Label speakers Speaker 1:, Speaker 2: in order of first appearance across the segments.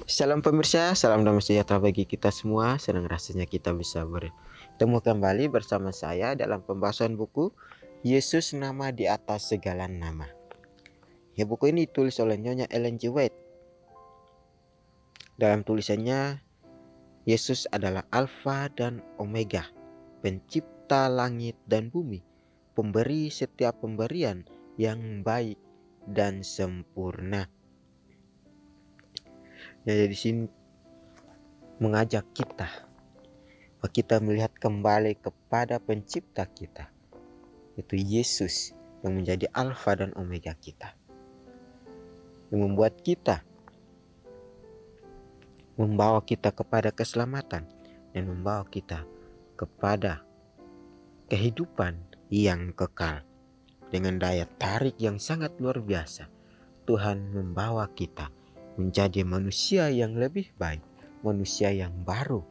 Speaker 1: Salam pemirsa, salam damai sejahtera bagi kita semua. Senang rasanya kita bisa bertemu kembali bersama saya dalam pembahasan buku Yesus Nama di Atas Segala Nama. Ya, buku ini ditulis oleh Nyonya Ellen G. White. Dalam tulisannya, Yesus adalah Alfa dan Omega, pencipta langit dan bumi, pemberi setiap pemberian yang baik dan sempurna. Ya, di sini mengajak kita melihat kembali kepada pencipta kita, yaitu Yesus yang menjadi Alfa dan Omega kita, yang membawa kita kepada keselamatan dan membawa kita kepada kehidupan yang kekal. Dengan daya tarik yang sangat luar biasa, Tuhan membawa kita menjadi manusia yang lebih baik, manusia yang baru,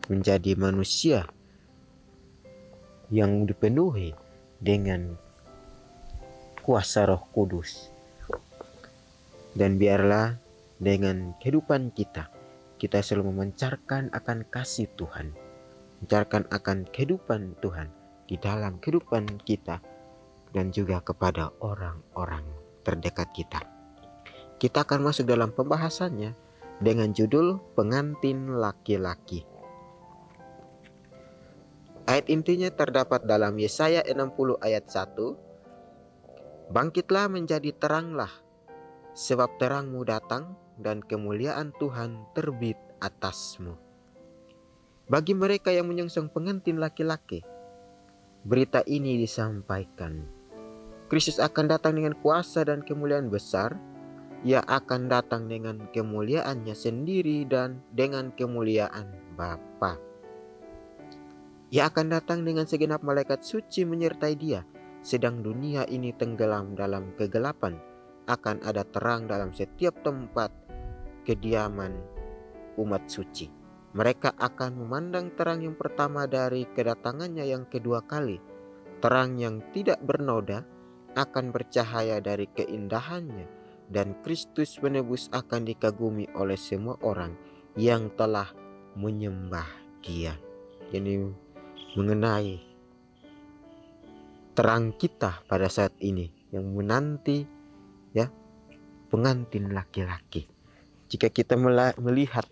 Speaker 1: menjadi manusia yang dipenuhi dengan kuasa Roh Kudus. Dan biarlah dengan kehidupan kita selalu memancarkan akan kasih Tuhan, memancarkan akan kehidupan Tuhan di dalam kehidupan kita dan juga kepada orang-orang terdekat kita. Kita akan masuk dalam pembahasannya dengan judul Pengantin Laki-laki. Ayat intinya terdapat dalam Yesaya 60 ayat 1. Bangkitlah menjadi teranglah, sebab terangmu datang dan kemuliaan Tuhan terbit atasmu. Bagi mereka yang menyongsong pengantin laki-laki, berita ini disampaikan. Kristus akan datang dengan kuasa dan kemuliaan besar. Ia akan datang dengan kemuliaannya sendiri dan dengan kemuliaan Bapa. Ia akan datang dengan segenap malaikat suci menyertai dia. Sedang dunia ini tenggelam dalam kegelapan, akan ada terang dalam setiap tempat kediaman umat suci. Mereka akan memandang terang yang pertama dari kedatangannya yang kedua kali. Terang yang tidak bernoda akan bercahaya dari keindahannya, dan Kristus penebus akan dikagumi oleh semua orang yang telah menyembah Dia. Jadi mengenai terang kita pada saat ini yang menanti pengantin laki-laki. Jika kita melihat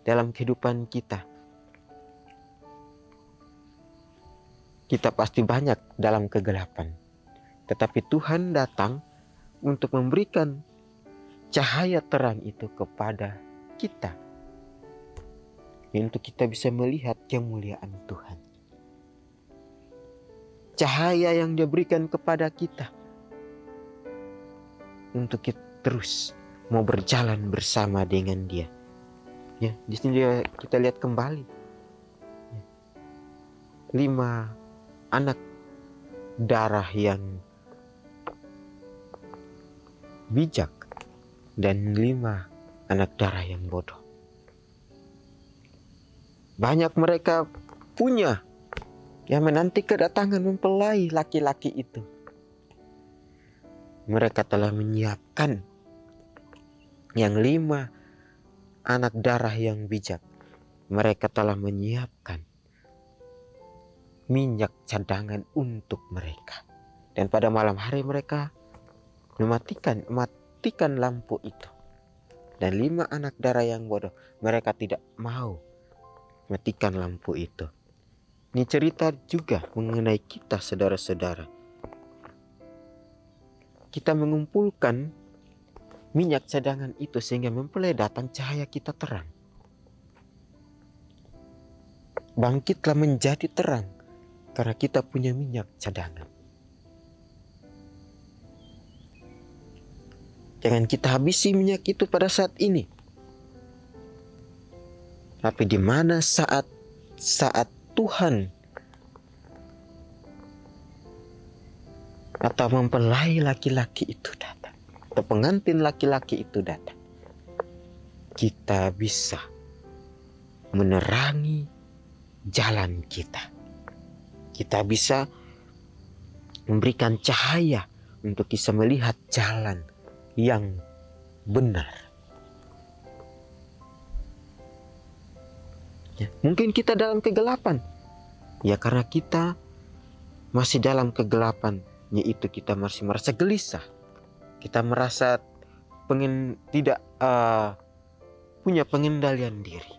Speaker 1: dalam kehidupan kita pasti banyak dalam kegelapan. Tetapi Tuhan datang untuk memberikan cahaya terang itu kepada kita, untuk kita bisa melihat kemuliaan Tuhan. Cahaya yang Dia berikan kepada kita untuk kita terus mau berjalan bersama dengan Dia. Ya, di sini kita lihat kembali 5 anak darah yang bijak dan 5 anak darah yang bodoh. Banyak mereka punya yang menanti kedatangan mempelai laki-laki itu. Mereka telah menyiapkan yang 5 anak darah yang bijak. Mereka telah menyiapkan minyak cadangan untuk mereka. Dan pada malam hari mereka mematikan lampu itu. Dan 5 anak darah yang bodoh, mereka tidak mau matikan lampu itu. Ini cerita juga mengenai kita, saudara-saudara. Kita mengumpulkan minyak cadangan itu sehingga mempelai datang, cahaya kita terang. Bangkitlah menjadi terang karena kita punya minyak cadangan. Jangan kita habisi minyak itu pada saat ini. Tapi di mana saat Tuhan atau mempelai laki-laki itu datang, atau pengantin laki-laki itu datang, kita bisa menerangi jalan kita. Kita bisa memberikan cahaya untuk bisa melihat jalan yang benar. Ya, mungkin kita dalam kegelapan. Ya karena kita masih dalam kegelapan, yaitu kita masih merasa gelisah. Kita merasa tidak punya pengendalian diri.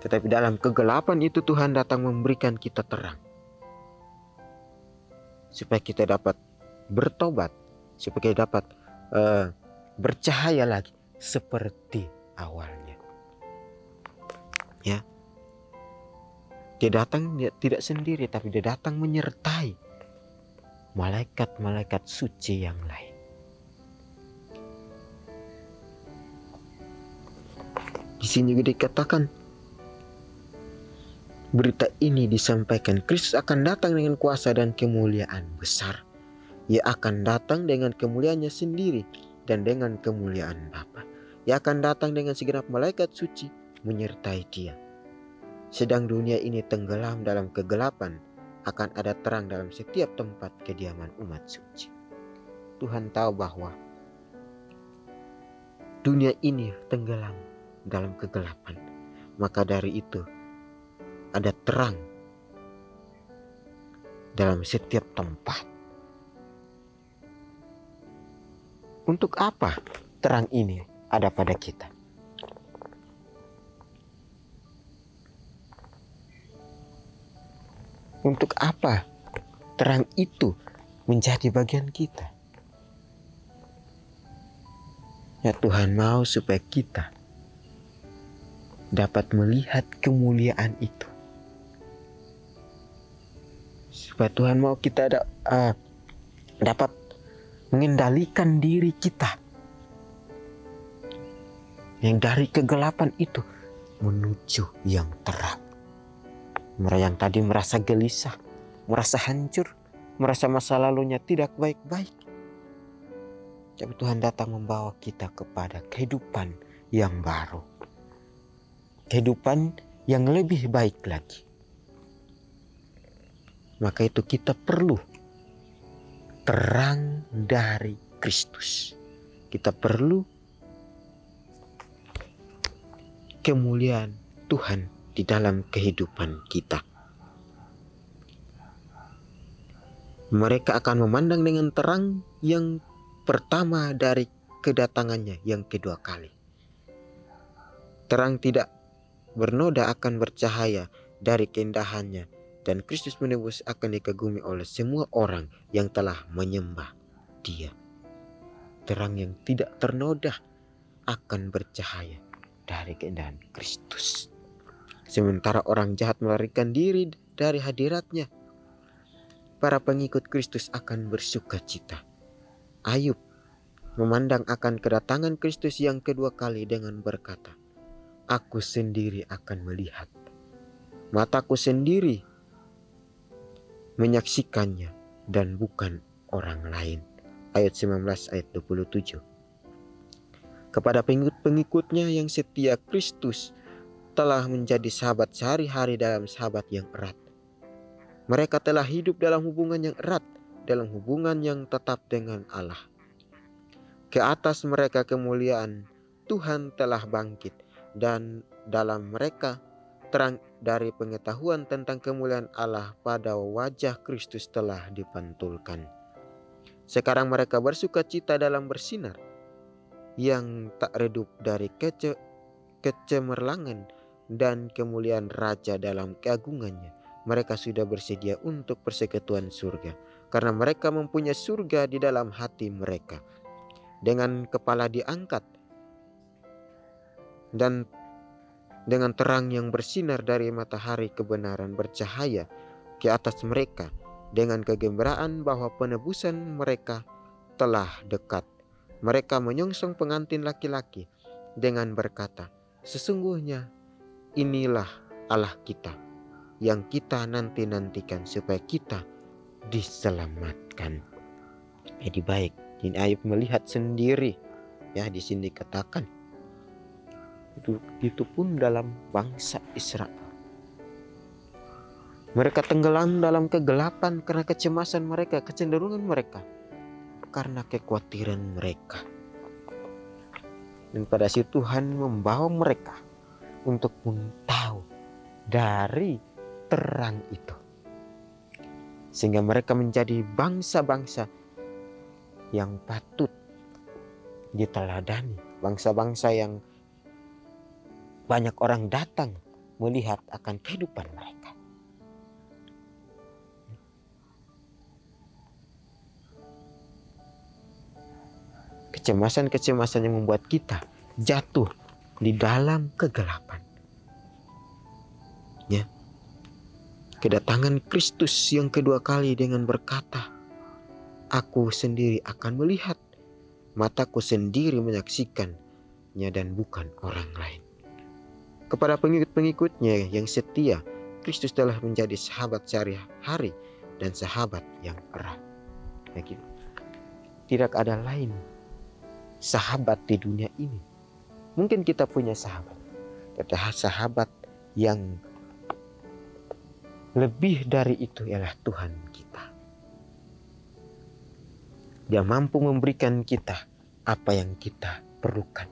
Speaker 1: Tetapi dalam kegelapan itu Tuhan datang memberikan kita terang. Supaya kita dapat bertobat. Supaya kita dapat bercahaya lagi seperti awalnya. Ya. Dia datang tidak sendiri, tapi dia datang menyertai malaikat-malaikat suci yang lain. Di sini juga dikatakan, berita ini disampaikan, Kristus akan datang dengan kuasa dan kemuliaan besar. Ia akan datang dengan kemuliaannya sendiri dan dengan kemuliaan Bapa. Ia akan datang dengan segenap malaikat suci menyertai dia. Sedang dunia ini tenggelam dalam kegelapan, akan ada terang dalam setiap tempat kediaman umat suci. Tuhan tahu bahwa dunia ini tenggelam dalam kegelapan. Maka dari itu ada terang dalam setiap tempat. Untuk apa terang ini ada pada kita? Untuk apa terang itu menjadi bagian kita? Ya Tuhan mau supaya kita dapat melihat kemuliaan itu. Supaya Tuhan mau kita dapat mengendalikan diri kita yang dari kegelapan itu menuju yang terang. Yang tadi merasa gelisah, merasa hancur, merasa masa lalunya tidak baik-baik. Tapi Tuhan datang membawa kita kepada kehidupan yang baru. Kehidupan yang lebih baik lagi. Maka itu kita perlu terang dari Kristus. Kita perlu kemuliaan Tuhan di dalam kehidupan kita. Mereka akan memandang dengan terang yang pertama dari kedatangannya yang kedua kali. Terang tidak bernoda akan bercahaya dari keindahannya, dan Kristus menebus akan dikagumi oleh semua orang yang telah menyembah Dia. Terang yang tidak ternoda akan bercahaya dari keindahan Kristus. Sementara orang jahat melarikan diri dari hadiratnya, para pengikut Kristus akan bersuka cita. Ayub memandang akan kedatangan Kristus yang kedua kali dengan berkata, "Aku sendiri akan melihat. Mataku sendiri menyaksikannya dan bukan orang lain." Ayat 19 ayat 27. Kepada pengikut-pengikutnya yang setia, Kristus telah menjadi sahabat sehari-hari dalam sahabat yang erat. Mereka telah hidup dalam hubungan yang erat, dalam hubungan yang tetap dengan Allah. Ke atas mereka kemuliaan Tuhan telah bangkit, dan dalam mereka terang dari pengetahuan tentang kemuliaan Allah pada wajah Kristus telah dipantulkan. Sekarang mereka bersuka cita dalam bersinar, yang tak redup dari kecemerlangan dan kemuliaan Raja dalam keagungannya. Mereka sudah bersedia untuk persekutuan surga, karena mereka mempunyai surga di dalam hati mereka. Dengan kepala diangkat dan dengan terang yang bersinar dari matahari kebenaran bercahaya ke atas mereka, dengan kegembiraan bahwa penebusan mereka telah dekat. Mereka menyongsong pengantin laki-laki dengan berkata, "Sesungguhnya inilah Allah kita yang kita nanti-nantikan supaya kita diselamatkan." Jadi baik, ini Ayub melihat sendiri, ya di sini dikatakan. Itu pun dalam bangsa Israel. Mereka tenggelam dalam kegelapan karena kecemasan mereka, kecenderungan mereka, karena kekhawatiran mereka. Dan pada situ Tuhan membawa mereka untuk tahu dari terang itu. Sehingga mereka menjadi bangsa-bangsa yang patut diteladani. Bangsa-bangsa yang banyak orang datang melihat akan kehidupan mereka. Kecemasan-kecemasan yang membuat kita jatuh di dalam kegelapan. Ya. Kedatangan Kristus yang kedua kali dengan berkata, "Aku sendiri akan melihat, mataku sendiri menyaksikannya dan bukan orang lain." Kepada pengikut-pengikutnya yang setia, Kristus telah menjadi sahabat sehari-hari dan sahabat yang erat. Begitu. Tidak ada lain sahabat di dunia ini. Mungkin kita punya sahabat, tetapi sahabat yang lebih dari itu ialah Tuhan kita. Dia mampu memberikan kita apa yang kita perlukan.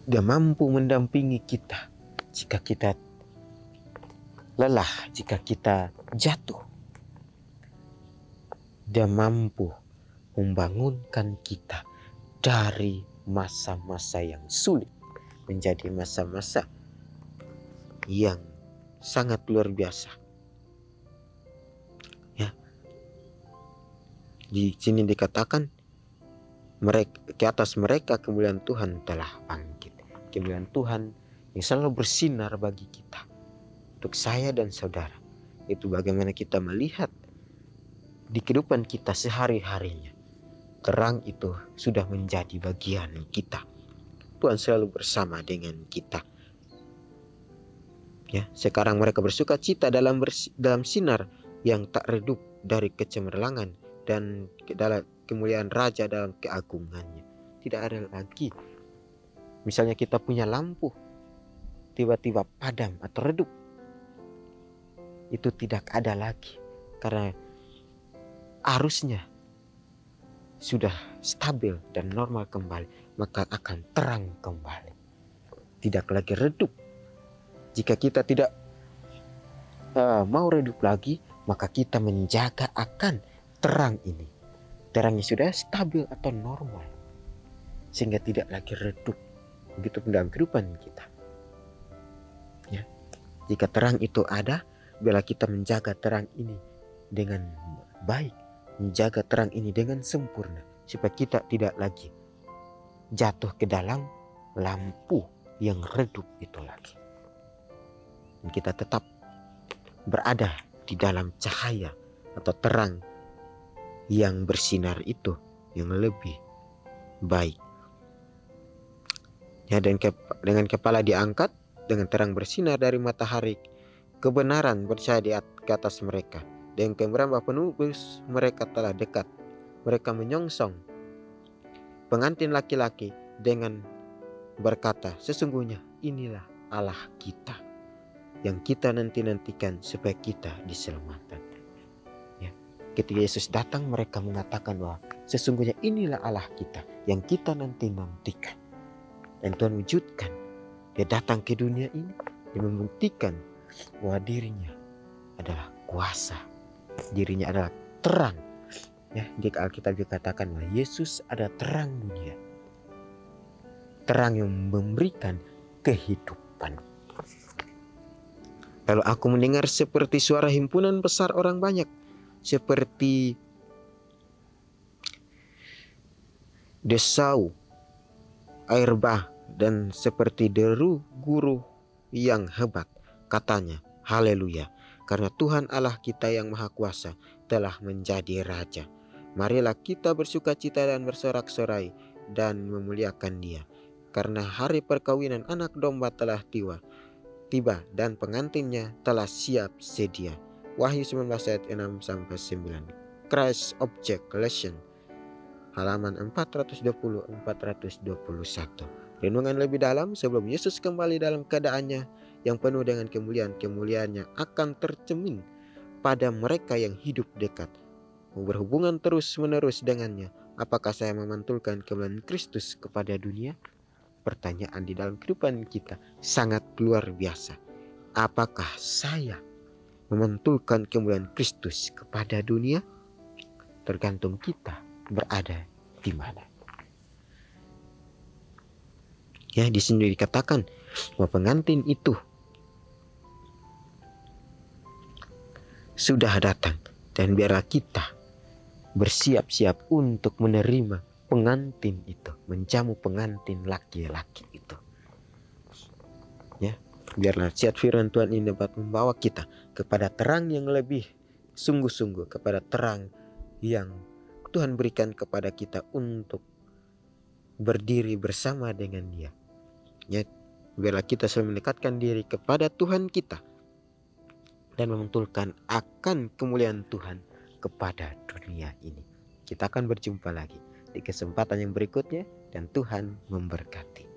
Speaker 1: Dia mampu mendampingi kita jika kita lelah, jika kita jatuh. Dia mampu membangunkan kita dari masa-masa yang sulit menjadi masa-masa yang sangat luar biasa. Ya. Di sini dikatakan ke atas mereka kemuliaan Tuhan telah bangkit. Kemuliaan Tuhan yang selalu bersinar bagi kita. Untuk saya dan saudara, itu bagaimana kita melihat di kehidupan kita sehari-harinya. Terang itu sudah menjadi bagian kita. Tuhan selalu bersama dengan kita. Ya, sekarang mereka bersuka cita dalam sinar yang tak redup dari kecemerlangan dan dalam kemuliaan Raja dalam keagungannya. Tidak ada lagi. Misalnya kita punya lampu, tiba-tiba padam atau redup. Itu tidak ada lagi. Karena arusnya sudah stabil dan normal kembali, maka akan terang kembali. Tidak lagi redup. Jika kita tidak mau redup lagi, maka kita menjaga akan terang ini. Terangnya sudah stabil atau normal, sehingga tidak lagi redup. Begitu dalam kehidupan kita. Ya. Jika terang itu ada, bila kita menjaga terang ini dengan baik, menjaga terang ini dengan sempurna, supaya kita tidak lagi jatuh ke dalam lampu yang redup itu lagi. Dan kita tetap berada di dalam cahaya atau terang yang bersinar itu yang lebih baik. Ya, dan dengan kepala diangkat, dengan terang bersinar dari matahari, kebenaran bercahaya di atas mereka. Dan kebenaran penebus mereka telah dekat. Mereka menyongsong pengantin laki-laki dengan berkata, "Sesungguhnya inilah Allah kita yang kita nantikan supaya kita diselamatkan." Ya. Ketika Yesus datang, mereka mengatakan bahwa sesungguhnya inilah Allah kita yang kita nantikan. Dan Tuhan wujudkan. Dia datang ke dunia ini dan membuktikan bahwa dirinya adalah kuasa. Dirinya adalah terang. Ya, di Alkitab dikatakan bahwa Yesus ada terang dunia. Terang yang memberikan kehidupan. Lalu aku mendengar seperti suara himpunan besar orang banyak, seperti desau air bah dan seperti deru guru yang hebat. Katanya, "Haleluya, karena Tuhan Allah kita yang Maha Kuasa telah menjadi Raja. Marilah kita bersuka cita dan bersorak-sorai dan memuliakan Dia. Karena hari perkawinan anak domba telah tiba dan pengantinnya telah siap sedia." Wahyu 19 ayat 6-9. Christ Object Lesson, halaman 420-421. Renungan lebih dalam, sebelum Yesus kembali dalam keadaannya yang penuh dengan kemuliaan-kemuliaannya akan tercermin pada mereka yang hidup dekat, berhubungan terus-menerus dengannya. Apakah saya memantulkan kemuliaan Kristus kepada dunia? pertanyaan di dalam kehidupan kita sangat luar biasa. Apakah saya memantulkan kemuliaan Kristus kepada dunia? Tergantung kita berada di mana. Ya, di sini dikatakan bahwa pengantin itu sudah datang, dan biarlah kita bersiap-siap untuk menerima pengantin itu, menjamu pengantin laki-laki itu. Ya, biarlah siat firman Tuhan ini dapat membawa kita kepada terang yang lebih sungguh-sungguh, kepada terang yang Tuhan berikan kepada kita untuk berdiri bersama dengan Dia. Ya, biarlah kita selalu mendekatkan diri kepada Tuhan kita dan memantulkan akan kemuliaan Tuhan kepada dunia ini. Kita akan berjumpa lagi di kesempatan yang berikutnya, dan Tuhan memberkati.